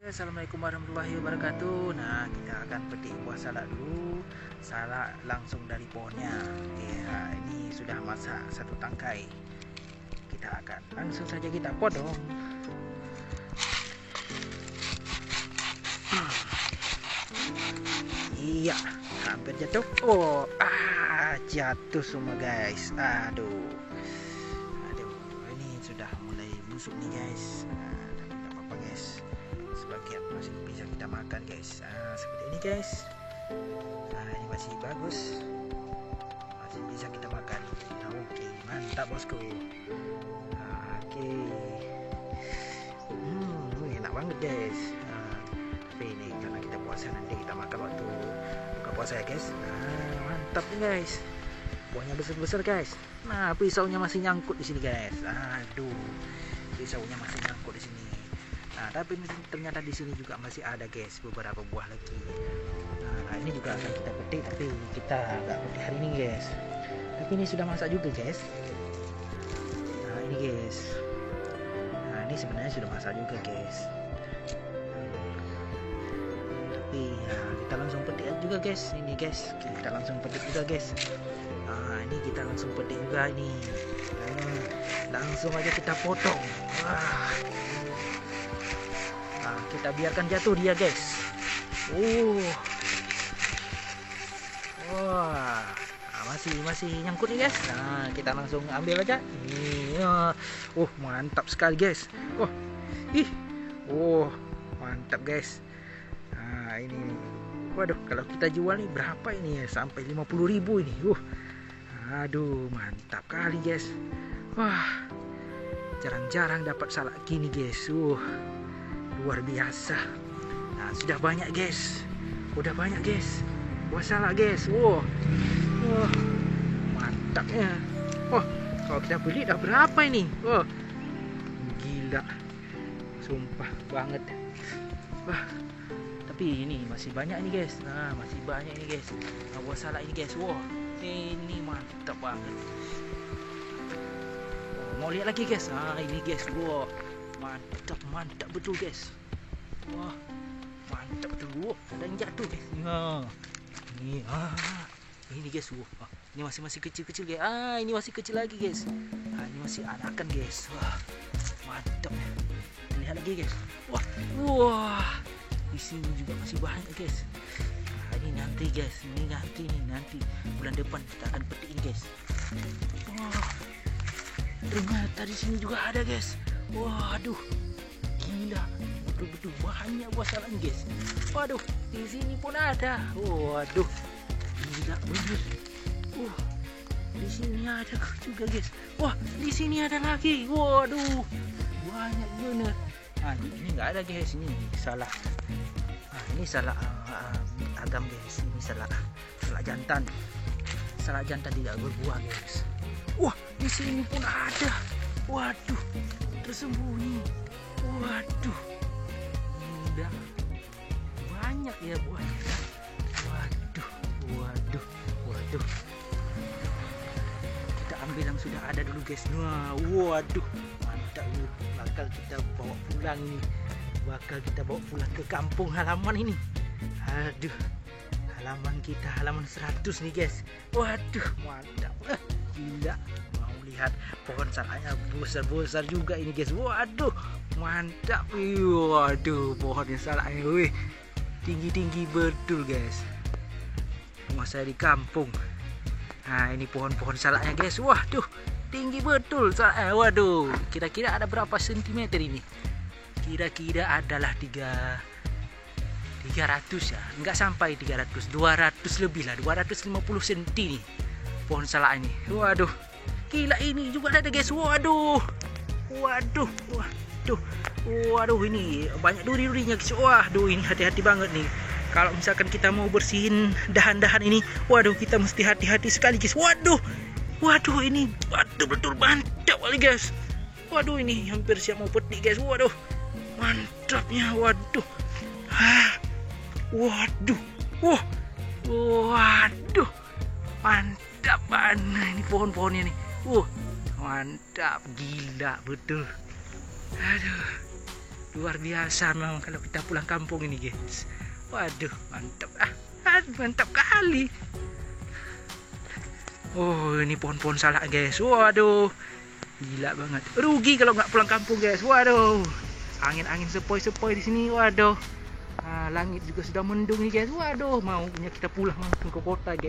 Assalamualaikum warahmatullahi wabarakatuh. Nah, kita akan petik buah salak dulu. Salak langsung dari pohonnya. Ya, ini sudah masak satu tangkai. Kita akan langsung saja kita potong. Iya, hampir jatuh. Jatuh semua guys. Aduh, ini sudah mulai busuk nih guys. Tapi nggak apa-apa guys. Sebagian masih bisa kita makan guys. Seperti ini guys. Ini masih bagus, masih bisa kita makan. Oke, mantap bosku. Oke. Enak banget guys. Tapi ini karena kita puasa, nanti kita makan waktu buka puasa ya guys. Mantap nih guys. Buahnya besar-besar guys. Nah, pisaunya masih nyangkut di sini guys. Aduh, pisaunya masih nyangkut di sini. Nah, tapi ternyata di sini juga masih ada guys beberapa buah lagi. Nah, ini juga akan kita petik, tapi kita nggak petik hari ini guys. Tapi ini sudah masak juga guys. Nah, ini guys. Nah, ini sebenarnya sudah masak juga guys. Tapi ya, kita langsung petik juga guys. Ini guys, kita langsung petik juga guys. Nah, ini kita langsung petik juga ini. Langsung aja kita potong. Kita biarkan jatuh dia guys. Masih nyangkut nih guys. Nah, kita langsung ambil aja. Mantap sekali guys. Mantap guys. Nah, ini. Waduh, kalau kita jual nih berapa ini ya? Sampai 50.000 ini. Aduh, mantap kali guys. Wah, jarang-jarang dapat salak gini guys. Luar biasa. Nah, sudah banyak guys. Udah banyak guys. Buah salak guys. Mantapnya. Kalau kita beli dah berapa ini? Gila. Sumpah banget. Tapi ini masih banyak ini guys. Nah, masih banyak ini guys. Buah salak ini guys. Ini mantap banget. Mau lihat lagi guys. Ini guys. Mantap betul guys. Mantap betul. Ada yang jatuh guys. Ini guys. Ini masih kecil-kecil guys. Ini masih kecil lagi guys. Ini masih anakan guys. Mantap. Lihat lagi guys. Di sini juga masih banyak guys. Ini nanti guys. Nanti bulan depan kita akan petik ini guys. Ternyata di sini juga ada guys. Waduh, gila, betul-betul banyak buah salak guys. Waduh, di sini pun ada. Waduh, gila bener. Di sini ada juga guys. Di sini ada lagi. Waduh, banyak bener. Ini nggak ada guys. Ini salak. Ini salak agam guys. Ini salak jantan. Salak jantan tidak berbuah guys. Di sini pun ada. Waduh, tersembunyi. Waduh, udah banyak ya buahnya. Waduh. Kita ambil yang sudah ada dulu guys. Waduh, mantap ini. Bakal kita bawa pulang nih. Ke kampung halaman ini. Aduh, halaman kita halaman 100 nih guys. Waduh, mantap. Gila. Lihat pohon salaknya besar-besar juga ini guys. Waduh, mantap. Waduh, pohonnya salaknya tinggi-tinggi betul guys. Rumah saya di kampung. Nah, ini pohon-pohon salaknya guys. Waduh, tinggi betul salaknya. Waduh, kira-kira ada berapa sentimeter ini? Kira-kira adalah 300 ya. Enggak sampai 300, 200 lebih lah, 250 cm nih pohon salak ini. Waduh, gila, ini juga ada guys. Waduh, ini banyak duri-durinya guys. Waduh, ini hati-hati banget nih. Kalau misalkan kita mau bersihin dahan-dahan ini, waduh, kita mesti hati-hati sekali guys. Waduh, ini betul mantap kali guys. Waduh, ini hampir siap mau petik guys. Waduh, mantapnya. Waduh, mantap banget ini pohon-pohonnya nih. Mantap, gila betul. Aduh, Luar biasa memang kalau kita pulang kampung ini guys. Waduh, mantap mantap kali. Oh, ini pohon-pohon salak guys. Waduh, gila banget. Rugi kalau nggak pulang kampung guys. Waduh, angin-angin sepoi-sepoi di sini. Waduh, langit juga sudah mendung nih guys. Waduh, mau punya kita pulang langsung ke kota guys.